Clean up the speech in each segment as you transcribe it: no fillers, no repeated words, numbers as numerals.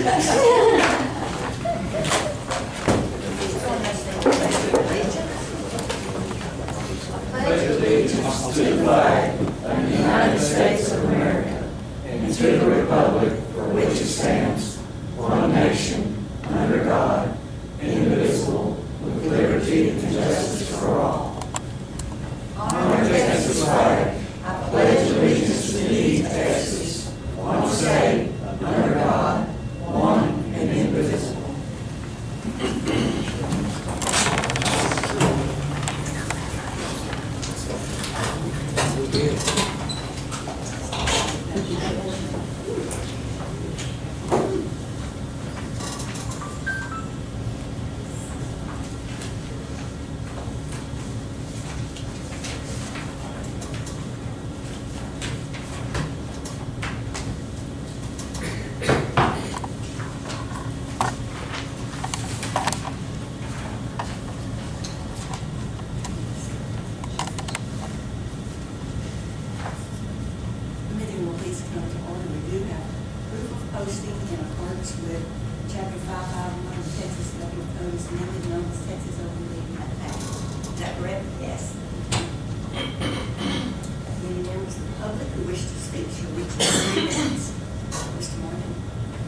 Pledge allegiance to the flag of the United States of America and to the republic for which it stands, one nation, under God, indivisible, with liberty and justice for all. Honor Texas flag. I pledge allegiance to thee, Texas, one state, under God, one and indivisible.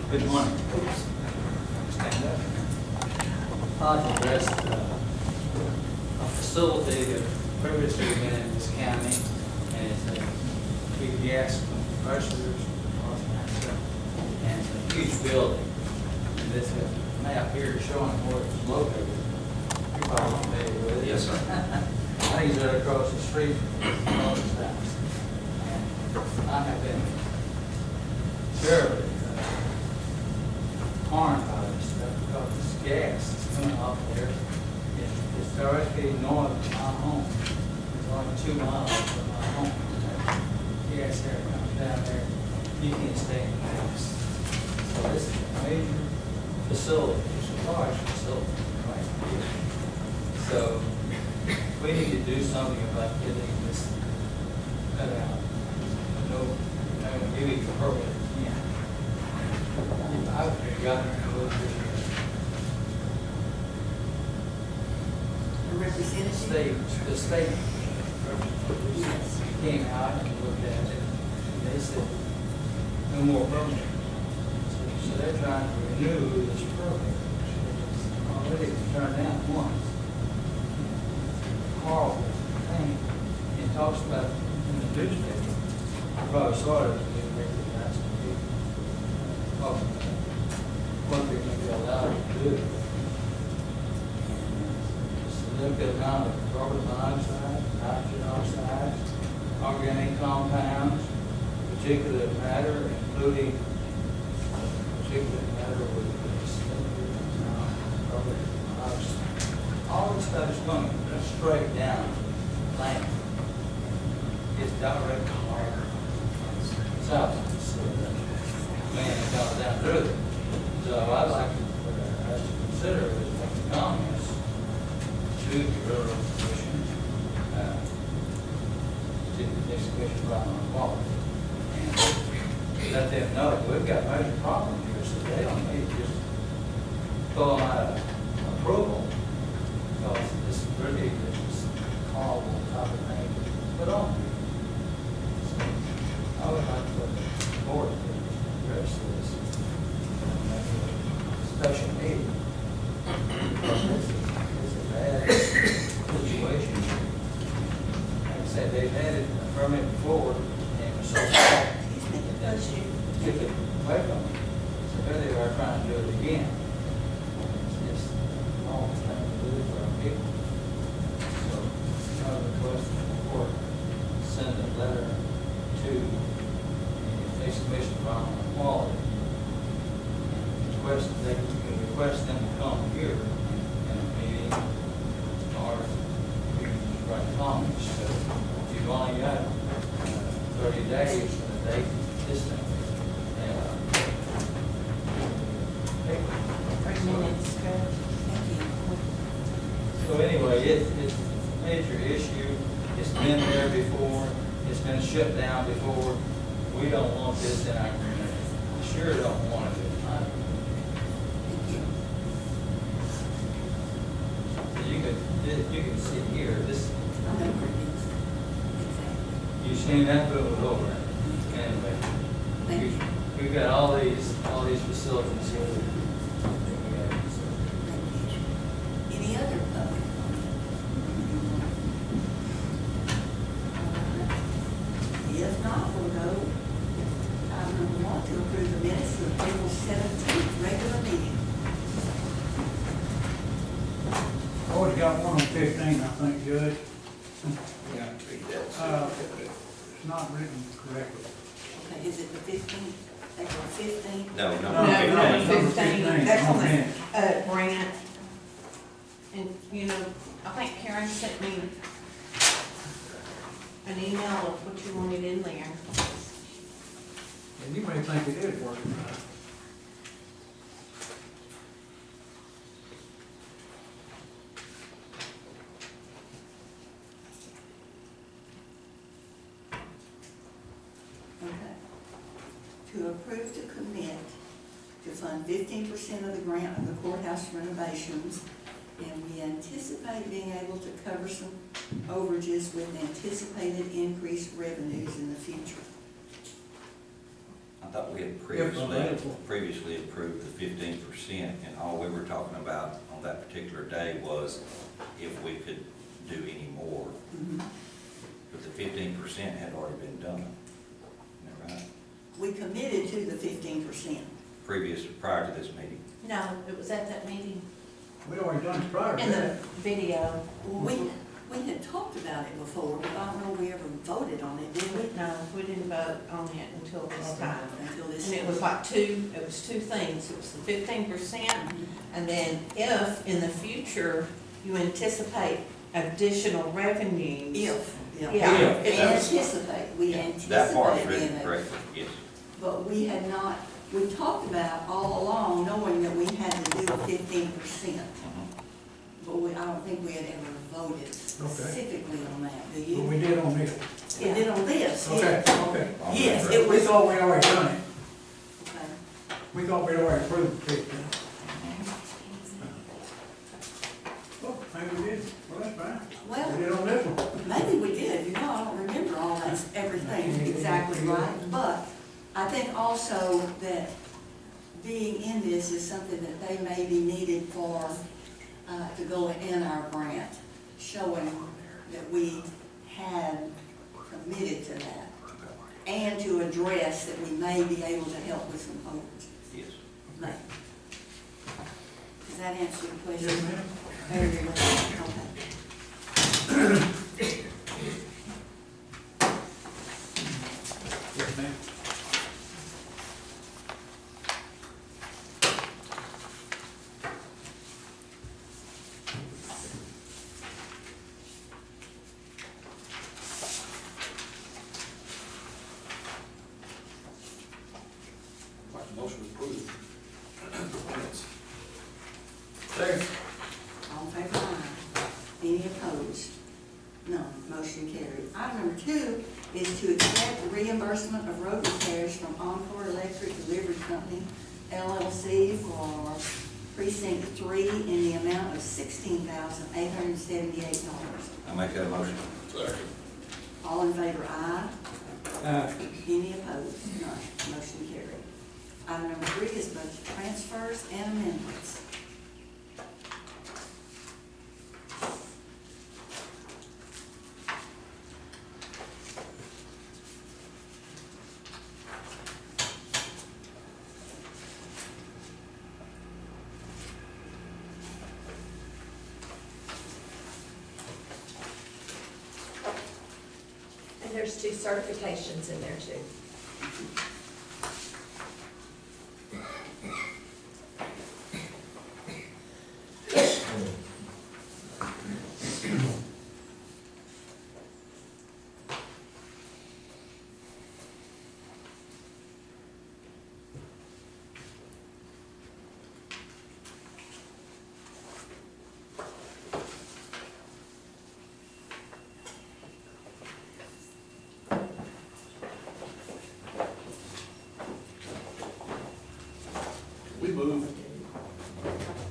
Good morning. Stand up. I'll address a facility that previously been in this county, and it's a big gas compressors, and it's a huge building. And this map here is showing where it's located. You're probably familiar with it. Yes, sir. I think it's right across the street from Mother's house. And I have been terribly harmed by this stuff because this gas is coming off there. It's directly north of my home. It's only 2 miles from my home. Gas there comes down there. You can't stay in the house. So this is a major facility. It's a large facility right here. So we need to do something about getting this cut out. No, maybe for permit. Yeah. I've gotten her to look at A representative? the state Yes. came out and looked at it, and they said, no more permit. So they're trying to renew this program. It's already turned down once. Horrible thing. It talks about in the newspaper. I probably saw it in the newspaper last week. Talks about what they're going to be allowed to do. Look at the amount of carbon monoxide, nitrogen oxides, organic compounds, particulate matter, including particulate matter with carbon monoxide. All this stuff is going straight down the plant. It's direct south. Man, it comes down through it. So I'd like us to consider is making comments to the Railroad Commission, to the next commission right on quality, and let them know we've got major problems here, so they don't need to just throw them out of approval, because this really is horrible type of thing to put on. So I would like to the board to address this, special meeting. It's a bad situation. Like I said, they've had it a permit before, and it was so bad, and took it away from them. So here they are trying to do it again. It's just a long thing to do for our people. So I would request the court send a letter to the next commission on quality. Request they can request them to come here in a meeting, or we can just write comments. So you've only got 30 days from the date this thing. 3 minutes, Thank you. So anyway, it's a major issue. It's been there before. It's been shut down before. We don't want this in our community. We sure don't want it. you can see here, this, I know where it is. Exactly. you seen that boom was over. Anyway, Thank you. we've got all these facilities here. Any other public comment? If not, we'll go, item number 1, to approve the minutes of April 17th, regular meeting. Always got one on 15, I think, Judge. Yeah. It's not written correctly. Okay, is it the 15th, April 15th? No, No, no. number 15. That's on the, minutes. grant. And, you know, I think Karen sent me an email of what you wanted in there. And you may think it is working. Okay. To approve to commit to fund 15% of the grant of the courthouse renovations, and we anticipate being able to cover some overages with anticipated increased revenues in the future. I thought we had available. previously approved the 15%, and all we were talking about on that particular day was if we could do any more. Mhm. But the 15% had already been done. Isn't that right? We committed to the 15%. Prior to this meeting. No, it was at that meeting, We'd already done it prior to in the that. video. We had talked about it before, but I don't know we ever voted on it, did we? No, we didn't vote on it until this time. Until this. And it was like two things. It was the 15%, and then if in the future you anticipate additional revenues. Yeah. Yeah. We anticipate, That part's anticipated written in it. correctly, yes. But we had not, we talked about all along, knowing that we had to do 15%. But I don't think we had ever voted specifically on that, do But you? we did on this. We did on this, Okay, yes. okay. Yes, it We was, thought we'd already done it. okay. We thought we'd already approved the 15. Oh, maybe we did. Well, that's fine. Well, We did on this one. maybe we did, you know, I don't remember all that, everything exactly right. But I think also that being in this is something that they may be needed for, to go in our grant, showing that we had committed to that. And to address that we may be able to help with some overages. Yes. May. Does that answer your question? Yes, ma'am. Very good. Okay. Yes, ma'am. Motion approved. Second. All in favor, aye. Any opposed? None. Motion carried. Item number 2 is to accept the reimbursement of road repairs from Encore Electric Delivery Company, LLC, for precinct 3 in the amount of $16,878. I make that motion. Second. All in favor, aye. Aye. Any opposed? None. Motion carried. Item number 3 is budget transfers and amendments. And there's 2 certifications in there too. We move.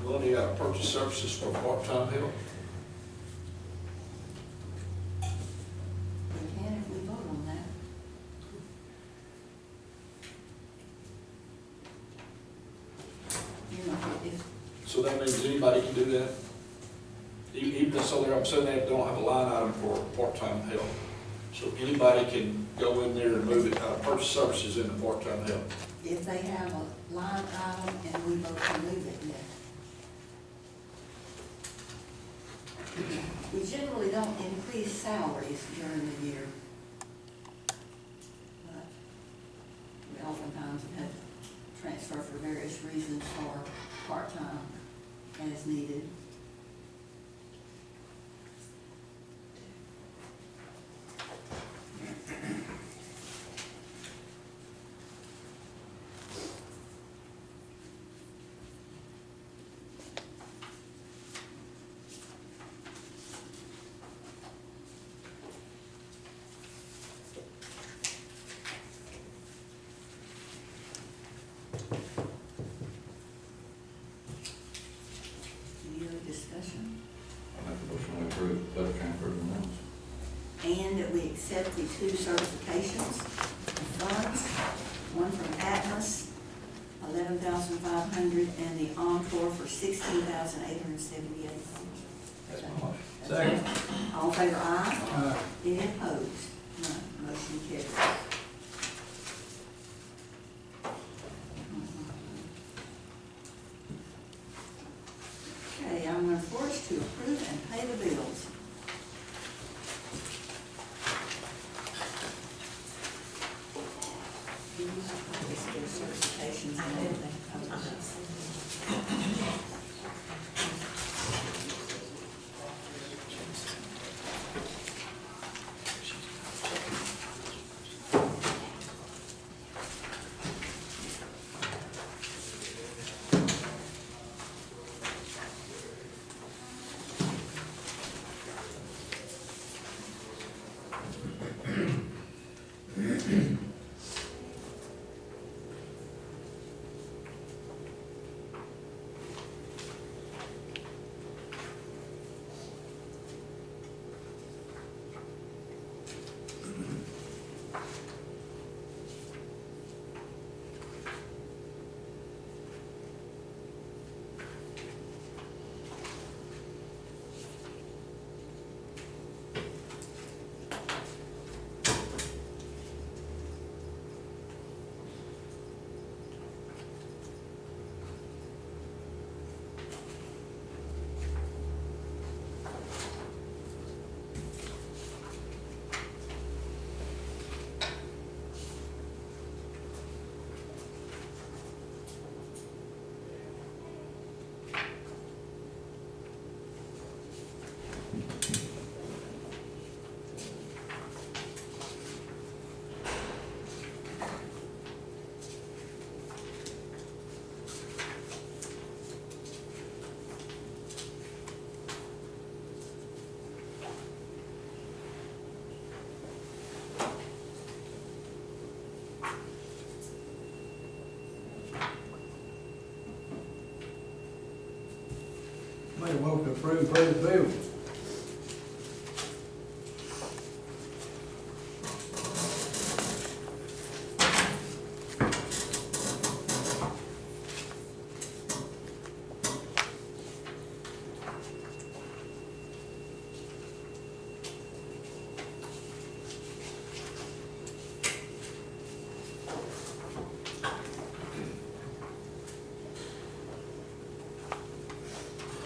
Well, you got to purchase services for part-time help. if, So that means anybody can do that? Even so I'm saying they don't have a line item for part-time help. So anybody can go in there and move it, purchase services into part-time help. if they have a line item and we both can move it, yeah. We generally don't increase salaries during the year. But we oftentimes have had to transfer for various reasons for part-time as needed. Any other discussion? I make a motion to approve budget transfer of amounts. And that we accept the two certifications of funds, one from Atlas, 11,500, and the Encore for 16,878. That's my motion. Second. All in favor, aye? Aye. Any opposed? None. Motion carries. Okay, I'm going to force to approve and pay the bills. Do you have copies of their certifications and everything? Make a motion to approve, pay the bill.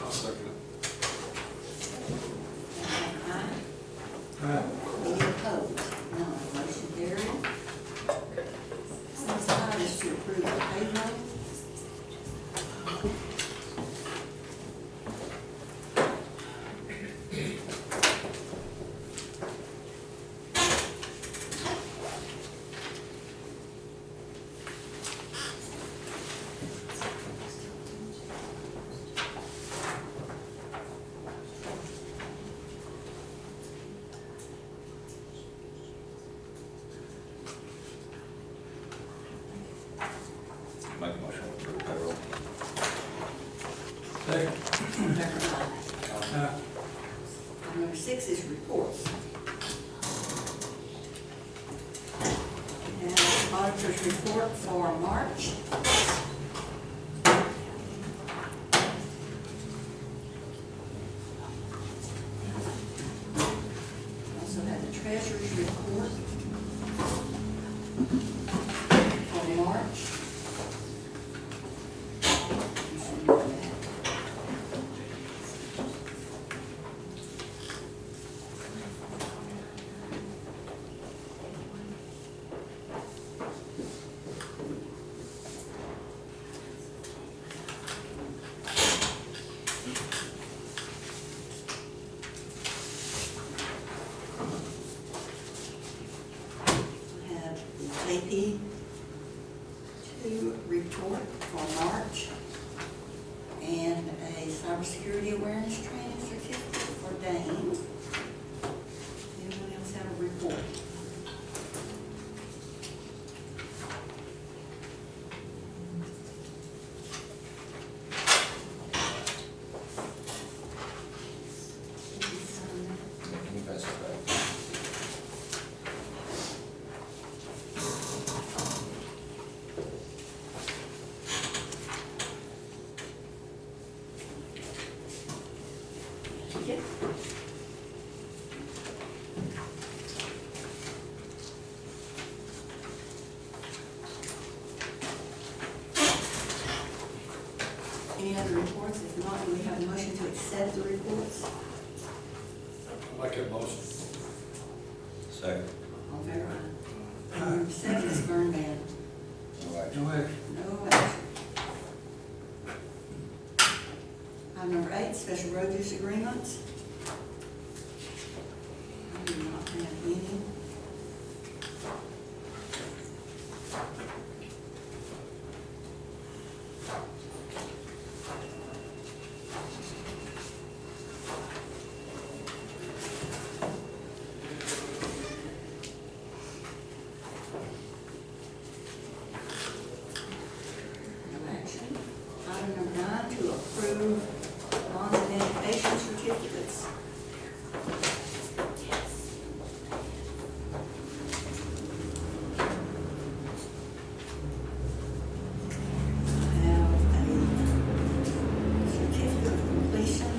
I'll second it. Aye. Aye. Any opposed? None. Motion carried. Next item is to approve the payroll. Make a motion to approve payroll. Second. Aye. Number 6 is reports. And auditor's report for March. 2 report for March, and a cybersecurity awareness training certificate for Dane. Anyone else have a report? Can you pass it back? Yeah. Any other reports? If not, do we have a motion to accept the reports? I make that motion. Second. All in favor, aye. Item number 7 is burn ban. No action. No action. No action. Item number 8, special road use agreements. I do not have any. No action. Item number 9, to approve bonds and education certificates. I have a certificate of completion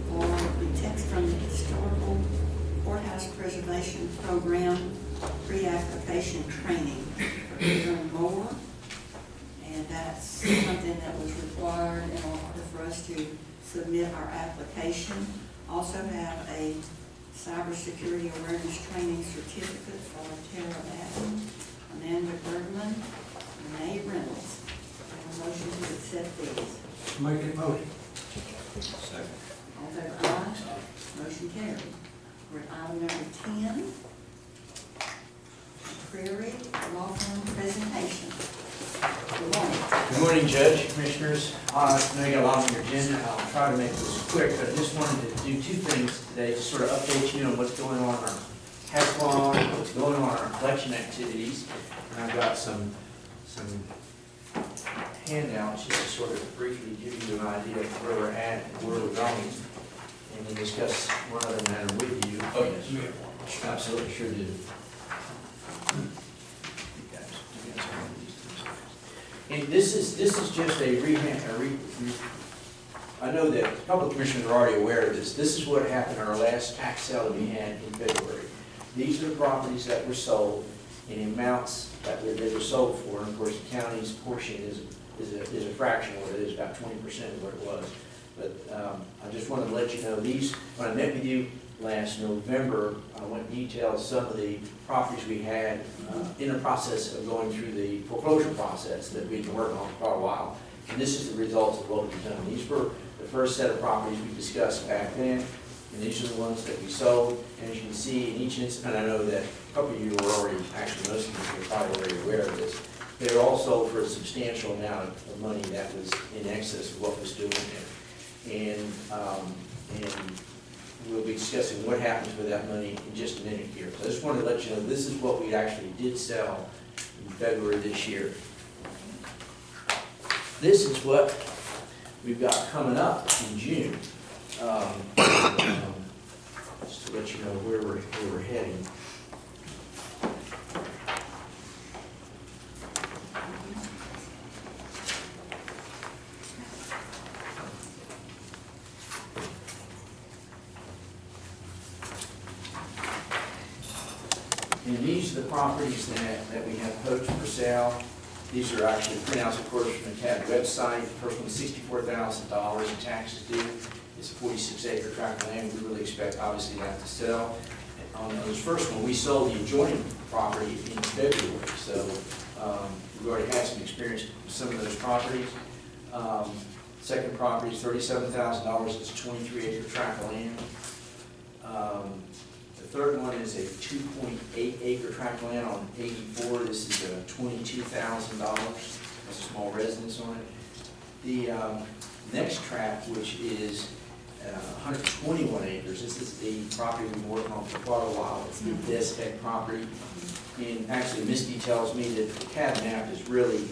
for the text from the Historical Courthouse Preservation Program pre-application training for Aaron Moore. And that's something that was required in order for us to submit our application. Also have a cybersecurity awareness training certificate for Tara Batten, Amanda Bergman, and Renee Reynolds. And a motion to accept these. Make it motion. Second. All in favor, aye. Motion carried. We're at item number 10. Prairie Law Firm presentation. Good morning. Good morning, Judge, Commissioners. I know you got a lot on your agenda. I'll try to make this quick, but I just wanted to do 2 things today to sort of update you on what's going on in our has gone, what's going on in our collection activities. And I've got some handouts just to sort of briefly give you an idea of where we're at and where we're going, and then discuss one other matter with you. Oh, yes, absolutely, sure do. You guys want these things. And this is just a I know that a couple of commissioners are already aware of this. This is what happened in our last tax sale that we had in February. These are the properties that were sold in amounts that they were sold for. And of course, the county's portion is a fraction of what it is, about 20% of what it was. But I just wanted to let you know these, when I met with you last November, I went and detailed some of the properties we had in the process of going through the foreclosure process that we've been working on for quite a while. And this is the results of what we've done. These were the first set of properties we discussed back then, and these are the ones that we sold. And as you can see, in each instance, I know that a couple of you were already, actually most of you were probably already aware of this, they were all sold for a substantial amount of money that was in excess of what was due in there. And we'll be discussing what happens with that money in just a minute here. So I just wanted to let you know this is what we actually did sell in February this year. This is what we've got coming up in June. Just to let you know where we're heading. And these are the properties that we have posted for sale. These are actually printouts, of course, from the CAD website. The first one is $64,000 in taxes due. It's a 46-acre tract of land. We really expect, obviously, that to sell. And on this first one, we sold the adjoining property in February. So we've already had some experience with some of those properties. Second property is $37,000. It's a 23-acre tract of land. The third one is a 2.8 acre tract of land on 84. This is $22,000. Has a small residence on it. The next tract, which is 121 acres. This is the property we've been working on for quite a while. It's the Destec property. And actually, Misty tells me that the CAD map is really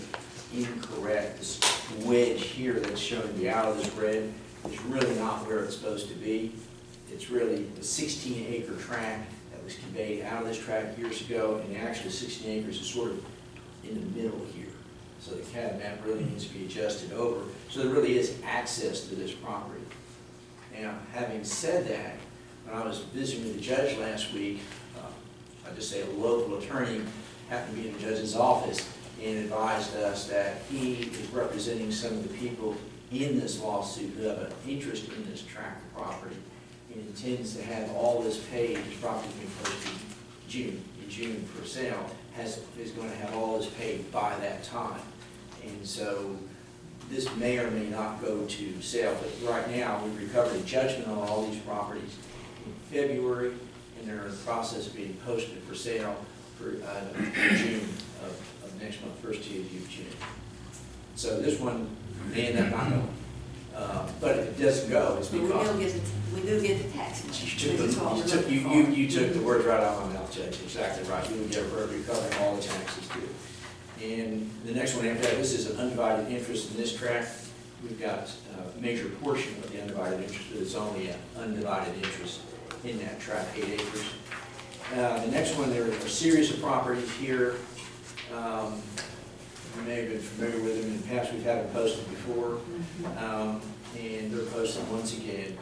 incorrect. This wedge here that's showing to be out of this red is really not where it's supposed to be. It's really the 16-acre tract that was conveyed out of this tract years ago, and actually 16 acres is sort of in the middle here. So the CAD map really needs to be adjusted over, so there really is access to this property. Now, having said that, when I was visiting with the judge last week, I just say a local attorney happened to be in the judge's office and advised us that he is representing some of the people in this lawsuit who have an interest in this tract of property and intends to have all this paid. His property being posted in June for sale, is going to have all this paid by that time. And so this may or may not go to sale, but right now we've recovered a judgment on all these properties in February, and they're in the process of being posted for sale for June of next month, first Tuesday of June. So this one may end up not going. But if it doesn't go, it's But because we do get the taxes. you took the words right out of my mouth, Judge. Exactly right. You would get recovering all the taxes due. And the next one after that, this is an undivided interest in this tract. We've got a major portion of the undivided interest, but it's only an undivided interest in that tract, 8 acres. The next one, there are a series of properties here. You may have been familiar with them in the past. We've had them posted before. And they're posted once again.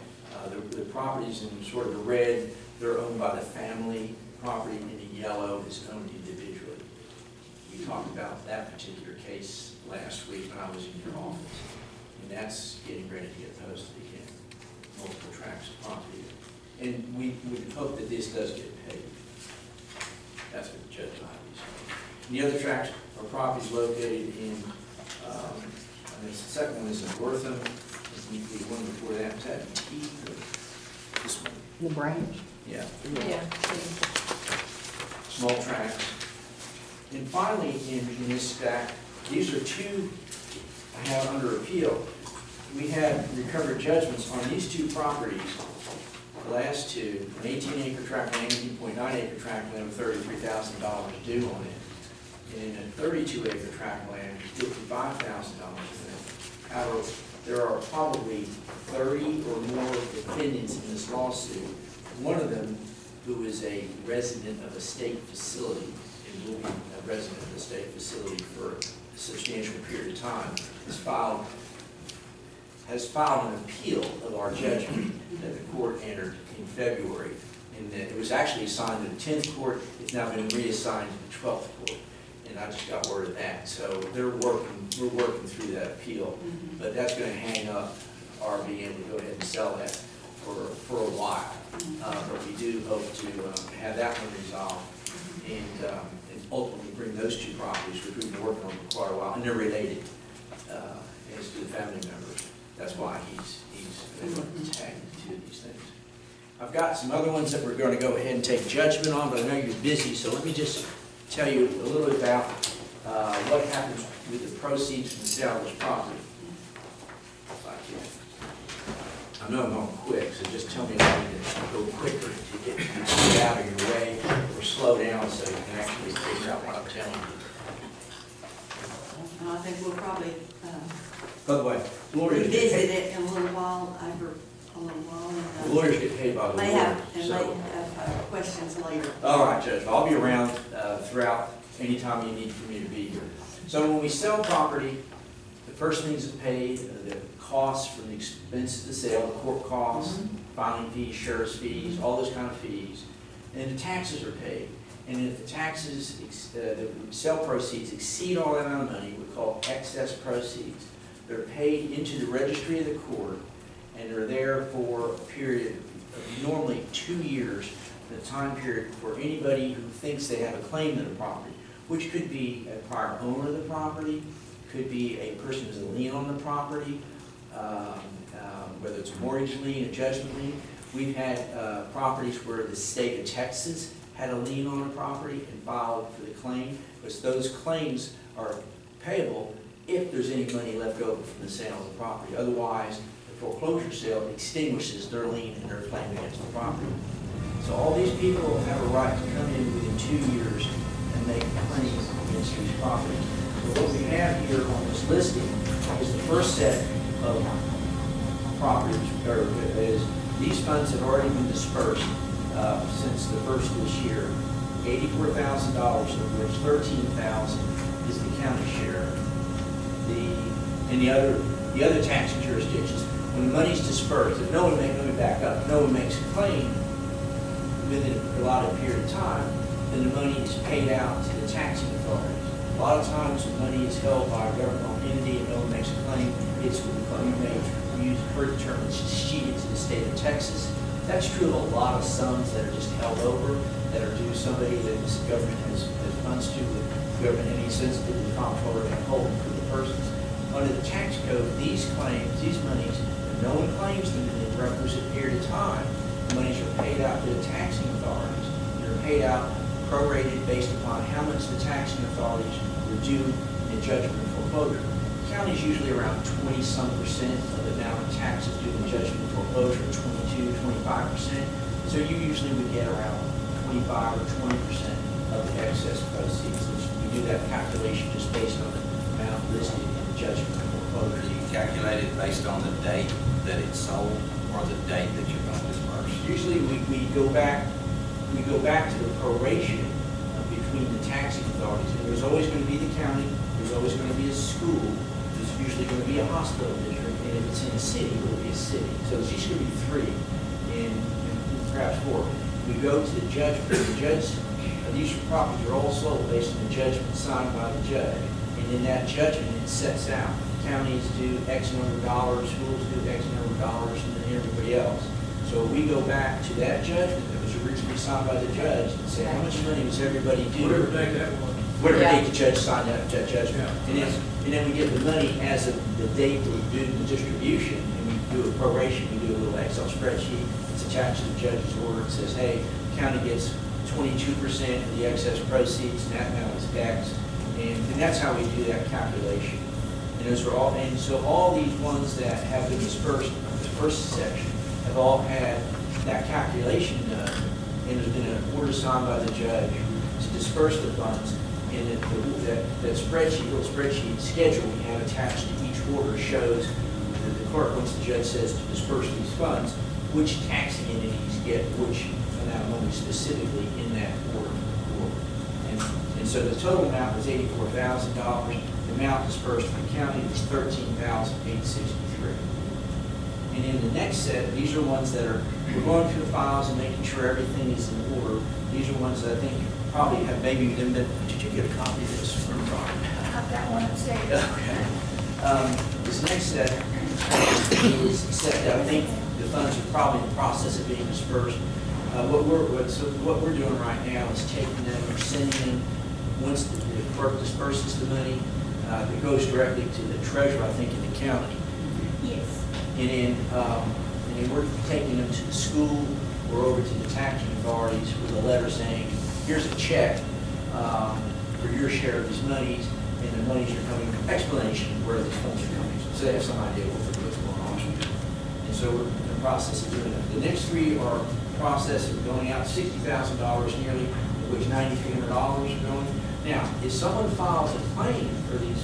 The properties in sort of the red, they're owned by the family. Property in the yellow is owned individually. We talked about that particular case last week when I was in your office. And that's getting ready to get posted again. Multiple tracts of property. And we hope that this does get paid. That's what the judge obviously. And the other tracts are properties located in, and the second one is in Wortham. The one before that, is that T or this one? The branch? Yeah. Yeah. Small tracts. And finally, in this stack, these are two I have under appeal. We had recovered judgments on these two properties, the last two, an 18-acre tract land, 18.9 acre tract land with $33,000 due on it, and a 32-acre tract land, $55,000 on it. However, there are probably 30 or more defendants in this lawsuit. One of them, who is a resident of a state facility, and will be a resident of the state facility for a substantial period of time, has filed an appeal of our judgment that the court entered in February. And that it was actually assigned to the 10th court. It's now been reassigned to the 12th court. And I just got word of that. So we're working through that appeal. But that's going to hang up our being able to go ahead and sell that for a while. But we do hope to have that one resolved and ultimately bring those two properties, which we've been working on for quite a while, and they're related as to the family members. That's why he's tagged two of these things. I've got some other ones that we're going to go ahead and take judgment on, but I know you're busy, so let me just tell you a little bit about what happens with the proceeds from the sale of this property. If I can. I know I'm going quick, so just tell me if I need to go quicker to get out of your way, or slow down so you can actually figure out what I'm telling you. I think we'll probably By the way, lawyers get revisit paid. it in a little while, after a little while. And, Lawyers get paid by the may lawyer. have, and So. may have questions later. All right, Judge, I'll be around throughout any time you need for me to be here. So when we sell property, the first things that paid, the costs from the expense of the sale, the court costs, filing fees, sheriff's fees, all those kind of fees, and the taxes are paid. And if the taxes, the sale proceeds exceed all that amount of money, we call excess proceeds. They're paid into the registry of the court, and they're there for a period of normally 2 years, the time period for anybody who thinks they have a claim to the property, which could be a prior owner of the property, could be a person who's a lien on the property, whether it's a mortgage lien, a judgment lien, We've had properties where the state of Texas had a lien on a property and filed for the claim, because those claims are payable if there's any money left over from the sale of the property. Otherwise, the foreclosure sale extinguishes their lien and their claim against the property. So all these people have a right to come in within 2 years and make claims against these properties. So what we have here on this listing is the first set of properties, or is these funds have already been dispersed since the first of this year. $84,000, of which $13,000 is the county share. The other tax jurisdictions, when the money's dispersed, if let me back up, if no one makes a claim within a allotted period of time, then the money is paid out to the taxing authorities. A lot of times when money is held by a governmental entity and no one makes a claim, it's what you may use her term, it's cheated to the state of Texas. That's true of a lot of sums that are just held over, that are due somebody that this government has funds to, the government any sensitive to the comptroller and holding for the persons. Under the tax code, these claims, these monies, if no one claims them in the requisite period of time, the monies are paid out to the taxing authorities. They're paid out prorated based upon how much the taxing authorities were due in judgment and foreclosure. The county's usually around 20-some% of the amount of taxes due in judgment and foreclosure, 22, 25%. So you usually would get around 25 or 20% of the excess proceeds. We do that calculation just based on the amount listed in the judgment and foreclosure. Do you calculate it based on the date that it's sold or the date that you're going to disperse? Usually we go back to the proration between the taxing authorities. And there's always going to be the county, there's always going to be a school, there's usually going to be a hospital district, and if it's in a city, it will be a city. So it's usually going to be 3 and perhaps 4. We go to the judgment. The judge, these properties are all sold based on the judgment signed by the judge. And in that judgment, it sets out counties do X number of dollars, schools do X number of dollars, and then everybody else. So we go back to that judgment that was originally signed by the judge and say, how much money was everybody due? Whatever date that was. Whatever Yeah. date the judge signed that judgment. Yeah. And then we get the money as of the date that we do the distribution, and we do a proration, we do a little Excel spreadsheet. It's attached to the judge's order. It says, hey, county gets 22% of the excess proceeds, and that amount is X. And that's how we do that calculation. And those are all, and so all these ones that have been dispersed in the first section have all had that calculation done, and there's been an order signed by the judge to disperse the funds. And that spreadsheet, little spreadsheet schedule we have attached to each order shows that the clerk, once the judge says to disperse these funds, which taxing entities get which amount of money specifically in that order. And so the total amount was $84,000. The amount dispersed from the county was $13,863. And in the next set, these are ones that are, we're going through the files and making sure everything is in order. These are ones that I think you probably have maybe them that, did you get a copy of this from Ron? I've got one upstairs. Okay. This next set is set that I think the funds are probably in the process of being dispersed. What we're doing right now is taking them or sending them, once the clerk disperses the money, it goes directly to the treasurer, I think, in the county. Yes. And then we're taking them to the school or over to the taxing authorities with a letter saying, here's a check for your share of these monies, and the monies are coming, explanation of where these funds are coming from, so they have some idea what's going on. And so we're in the process of doing that. The next 3 are process of going out $60,000 nearly, of which $9,300 are going. Now, if someone files a claim for these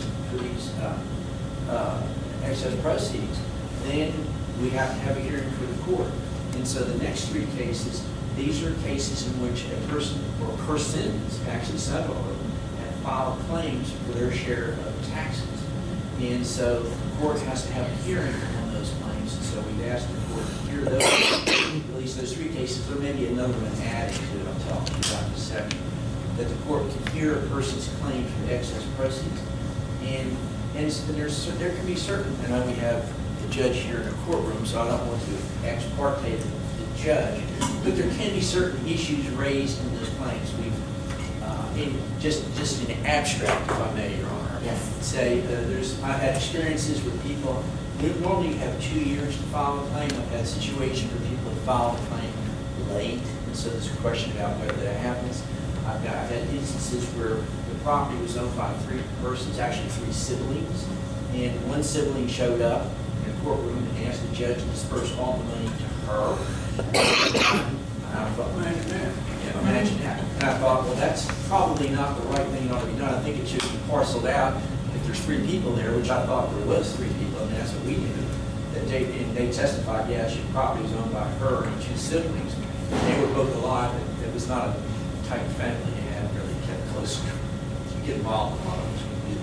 excess proceeds, then we have to have a hearing for the court. And so the next 3 cases, these are cases in which a person or persons, actually several of them, have filed claims for their share of taxes. And so the court has to have a hearing on those claims. And so we've asked the court to hear those, at least those 3 cases. There may be another one added to it, I'll talk to you about in a second, that the court can hear a person's claim for excess proceeds. And there can be certain, I know we have the judge here in the courtroom, so I don't want to ex parte the judge, but there can be certain issues raised in those claims. Just in abstract, if I may, Your Honor. Yes. Say, I've had experiences with people, normally you have 2 years to file a claim. I've had situations where people have filed a claim late, and so there's a question about whether that happens. I've had instances where the property was owned by 3 persons, actually 3 siblings, and one sibling showed up in a courtroom and asked the judge to disperse all the money to her. And I thought, yeah, imagine that. And I thought, well, that's probably not the right thing that ought to be done. I think it should be parceled out. If there's 3 people there, which I thought there was 3 people, and that's what we knew, that they testified, yeah, the property was owned by her and 2 siblings. And they were both alive, and it was not a tight family. They had really kept close to get involved in a lot of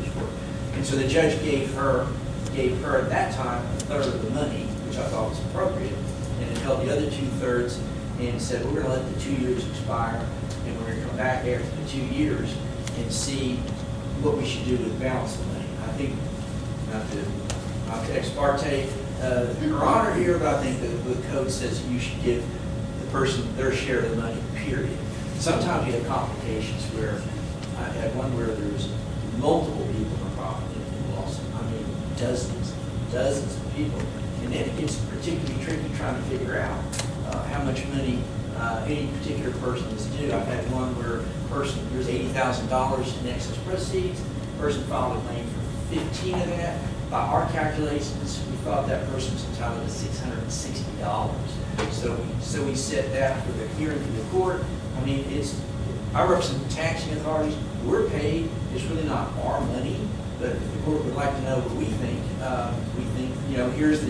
this work. And so the judge gave her at that time 1/3 of the money, which I thought was appropriate, and it held the other 2/3 and said, we're going to let the 2 years expire, and we're going to come back after the 2 years and see what we should do with the balance of the money. I think, not to ex parte Your Honor here, but I think that the code says you should give the person their share of the money, period. Sometimes you have complications where I had one where there's multiple people in the property involved. I mean, dozens of people. And then it gets particularly tricky trying to figure out how much money any particular person is due. I've had one where there's $80,000 in excess proceeds. Person filed a claim for 15 of that. By our calculations, we thought that person was entitled to $660. So we set that for the hearing to the court. I mean, I represent the taxing authorities. We're paid. It's really not our money. But if the court would like to know what we think, here's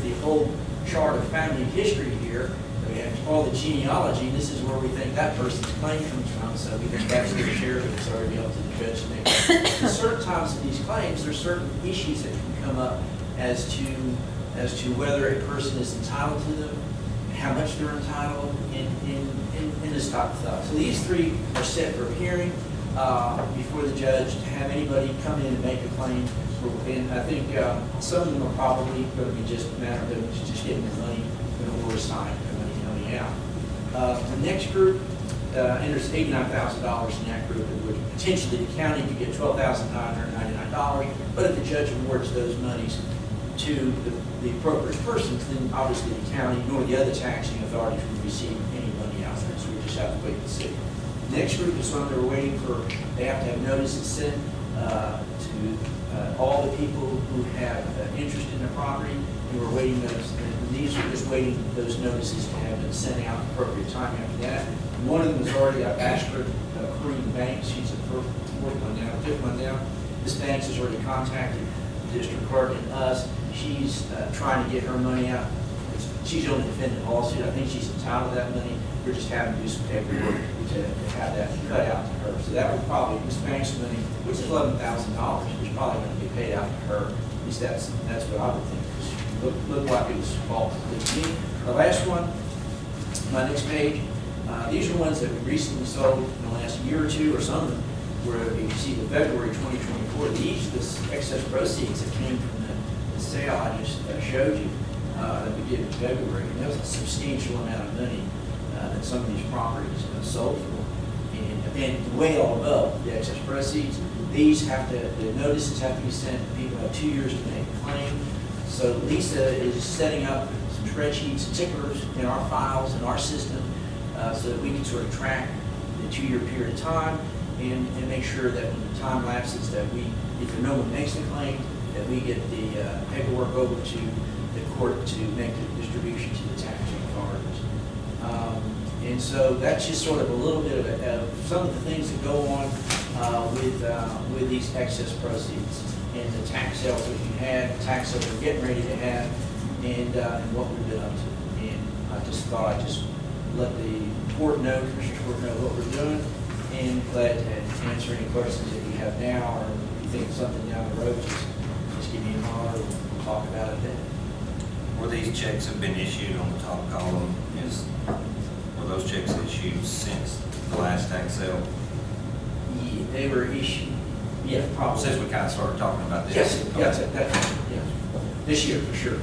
the whole chart of family history here. We have all the genealogy. This is where we think that person's claim comes from. So we think that's their share, but it's already up to the judge to make it. At certain times in these claims, there's certain issues that can come up as to whether a person is entitled to them, how much they're entitled, in this type of stuff. So these 3 are set for a hearing before the judge to have anybody come in and make a claim. And I think some of them are probably going to be just a matter of them just getting their money in a lower side, their money coming out. The next group, and there's $89,000 in that group, in which potentially the county could get $12,999. But if the judge awards those monies to the appropriate persons, then obviously the county nor the other taxing authorities would receive any money out of it. So we just have to wait and see. The next group is one they're waiting for. They have to have notices sent to all the people who have interest in the property. And we're waiting these are just waiting those notices to have been sent out at the appropriate time after that. And one of them is already asked for Kareem Banks. She's the 5th one down. This Banks has already contacted the district clerk and us. She's trying to get her money out. She's the only defendant lawsuit. I think she's entitled to that money. We're just having to do some paperwork to have that cut out to her. So that would probably, Ms. Banks' money, which is $11,000, is probably going to be paid out to her. At least that's what I would think. Looked like it was fault to me. The last one, my next page, these are ones that we recently sold in the last year or two, or some of them, where you see the February 2024. These are the excess proceeds that came from the sale I just showed you that we did in February. And that was a substantial amount of money that some of these properties sold for. And way all above the excess proceeds. These the notices have to be sent. People have 2 years to make a claim. So Lisa is setting up some spreadsheets, ticklers in our files, in our system, so that we can sort of track the 2-year period of time and make sure that when the time lapses that if no one makes the claim, that we get the paperwork over to the court to make the distribution to the taxing authorities. And so that's just sort of a little bit of some of the things that go on with these excess proceeds and the tax sales that we had, the tax sales we're getting ready to have, and what we've been up to. And I just thought I'd just let the court know, Commissioner's Court know what we're doing, and glad to answer any questions that you have now, or if you think of something down the road, just give me a holler, we'll talk about it then. Where these checks have been issued on the top column, were those checks issued since the last tax sale? Yeah, they were issued, yeah, probably. Since we kind of started talking about this? Yes, yeah. This year, for sure.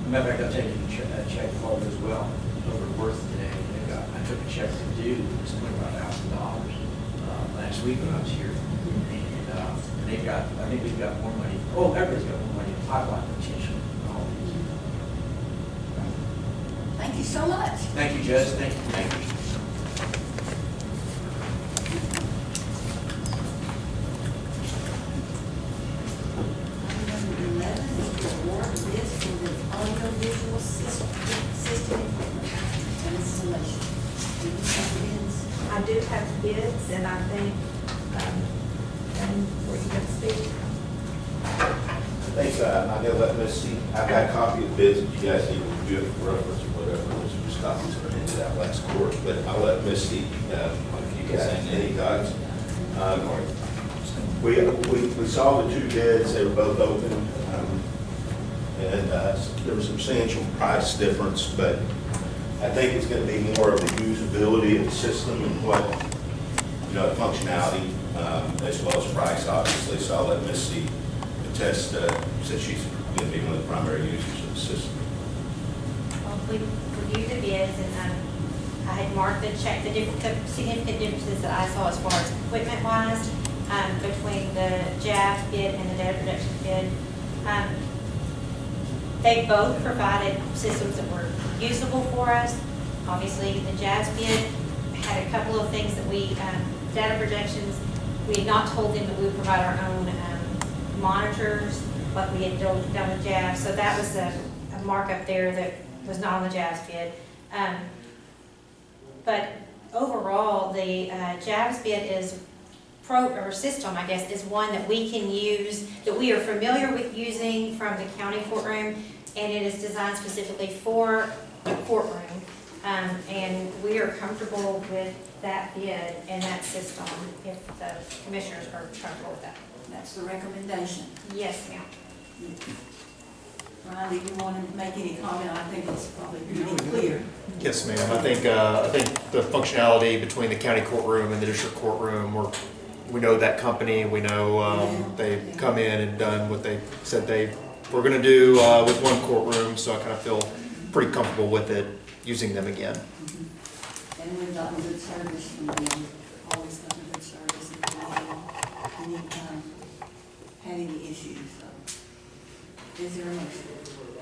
Matter of fact, I'm taking a check forward as well, over at Worth today. I took a check from due, it's $25,000 last week when I was here. And they've got, I think we've got more money. Oh, everybody's got more money in the pipeline potentially. All these. you so much. Thank you, Judge, thank you, thank you. Item number 11 is to award bids for the audiovisual system equipment and installation. Do you have bids? I do have bids, and I think, and were you going to speak? I think I'm gonna let Ms. see, I've got a copy of the bids, if you guys need to review it for reference or whatever, those are just copies that are into that last court, but I'll let Ms. see, if you guys have any thoughts. We saw the two bids, they were both open, and there was substantial price difference, but I think it's gonna be more of the usability of the system and what, functionality, as well as price, obviously, so I'll let Ms. see attest, since she's going to be one of the primary users of the system. Well, we reviewed the bids, and I had marked the significant differences that I saw as far as equipment-wise between the JAV bid and the data protection bid. They both provided systems that were usable for us. Obviously, the JAV's bid had a couple of things that we, data projections, we had not told them that we would provide our own monitors, but we had done with JAV, so that was a markup there that was not on the JAV's bid. But overall, the JAV's bid is system, I guess, is one that we can use, that we are familiar with using from the county courtroom, and it is designed specifically for the courtroom. And we are comfortable with that bid and that system if the commissioners are comfortable with that. That's the recommendation. Yes, ma'am. Ryan, do you want to make any comment? I think it's probably pretty clear. Yes, ma'am. I think the functionality between the county courtroom and the district courtroom, we know that company. We know they've come in and done what they said they were going to do with one courtroom. So I kind of feel pretty comfortable with it, using them again. And we've gotten good service from them. Always gotten good service. And we've had any issues. So, is there a motion?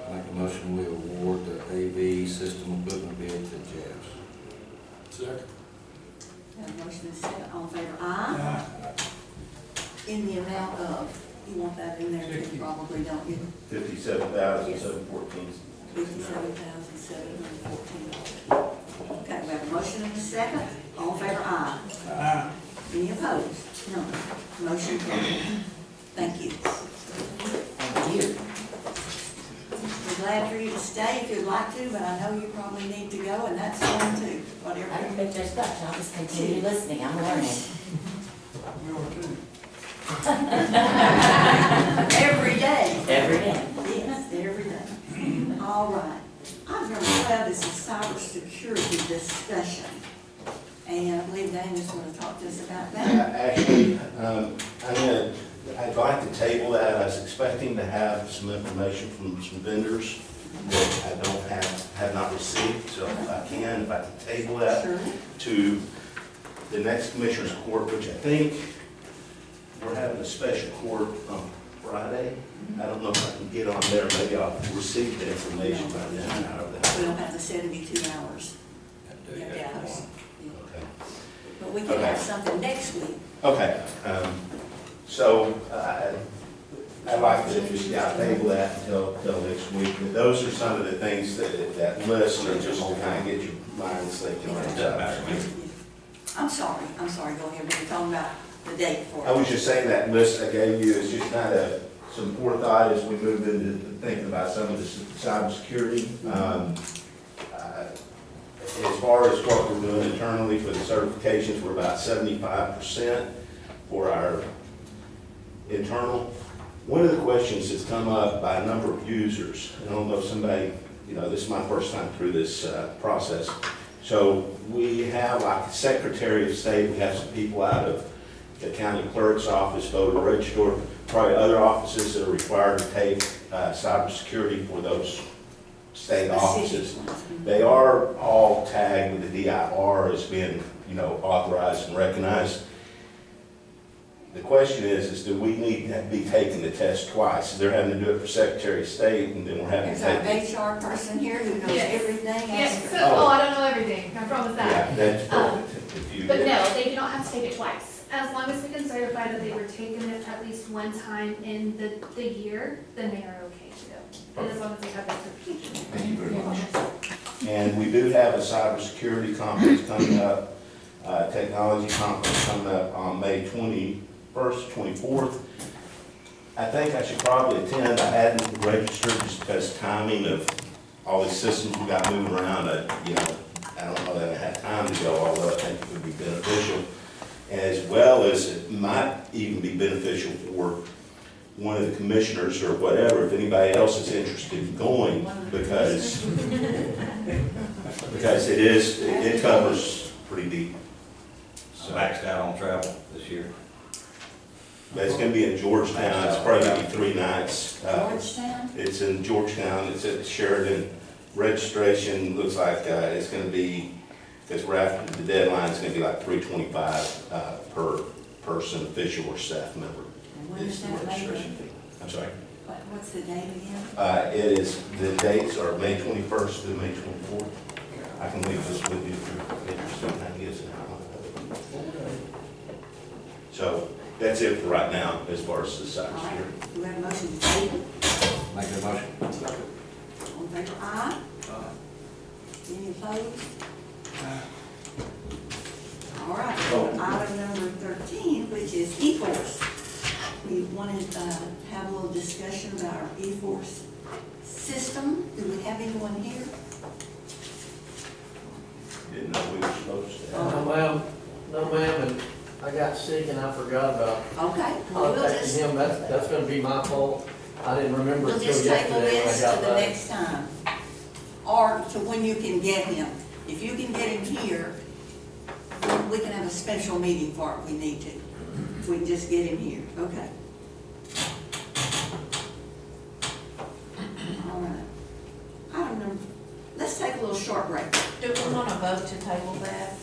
Make a motion, we award the AV system equipment bid to JAVS. Second. Have a motion and a second. All in favor? Aye. In the amount of, you want that in there too, probably, don't you? $57,714. $57,714. Okay, we have a motion and a second. All in favor? Aye. Any opposed? No. Motion carried. Thank you. Thank you. We're glad for you to stay if you'd like to, but I know you probably need to go, and that's fine too. Whatever. I don't think there's much, I'll just continue listening, I'm learning. Every day. Every day. Yes, every day. All right. Item number 12 is a cybersecurity discussion. And I believe Dana's going to talk to us about that. Actually, I'd like to table that. I was expecting to have some information from some vendors that I have not received. So if I can table that Sure. to the next Commissioner's Court, which I think we're having a special court on Friday. I don't know if I can get on there. Maybe I'll receive the information by then. Out of that. We don't have the 72 hours. Yeah. Yeah. Okay. But we can have something next week. Okay. So I'd like to just table that until next week. But those are some of the things that list, and just to kind of get your minds thinking. I'm sorry, go ahead. We were talking about the date for it. I was just saying that list I gave you is just kind of some forethought as we move into thinking about some of the cybersecurity. As far as what we're doing internally for the certifications, we're about 75% for our internal. One of the questions that's come up by a number of users, I don't know if somebody, this is my first time through this process. So we have, like the Secretary of State, we have some people out of the county clerk's office, voter registrar, probably other offices that are required to take cybersecurity for those state offices. They are all tagged with the DIR as being, authorized and recognized. The question is do we need to be taking the test twice? They're having to do it for Secretary of State, and then we're having to There's take it. our HR person here who knows Yes. everything. Yes, so, Oh. I don't know everything, I promise Yeah, that. that's perfect. If you But did. no, they do not have to take it twice. As long as we can certify that they were taking it at least one time in the year, then they are okay to go. And as long as they have that certification. Thank you very much. And we do have a cybersecurity conference coming up, technology conference coming up on May 21st, 24th. I think I should probably attend. I hadn't registered just because timing of all these systems we got moving around. I don't know that I have time to go, although I think it would be beneficial. As well as it might even be beneficial for one of the commissioners or whatever, if anybody else is interested in going, because it covers pretty deep. So maxed out on travel this year. But it's gonna be in Georgetown, it's probably gonna be 3 nights. Georgetown? It's in Georgetown, it's at Sheridan. Registration looks like, it's gonna be, because we're after, the deadline's gonna be like $325 per person, official or staff member. And when is the that registration fee. I'm sorry. What's the date again? It is, the dates are May 21st to May 24th. I can leave this with you if you're interested in that, yes. So that's it for right now as far as the All cybersecurity. right, do we have a motion to table? Make that motion. All in favor, aye? Any opposed? All right, item number 13, which is E-Force. We wanted to have a little discussion about our E-Force system. Do we have anyone here? Didn't know we were supposed to. No, ma'am, and I got sick and I forgot about Okay, well, we'll contacting just, him. That's gonna be my fault. I didn't remember we'll until just table yesterday when this I got to the back. next time. Or to when you can get him. If you can get him here, we can have a special meeting for it if we need to. If we can just get him here, okay. All right. Item number, let's take a little short break. Do we want to vote to table that?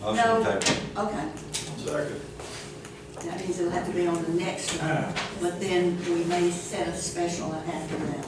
Motion to table. Okay, Second. that means it'll have to be on the next one, but then we may set a special after that.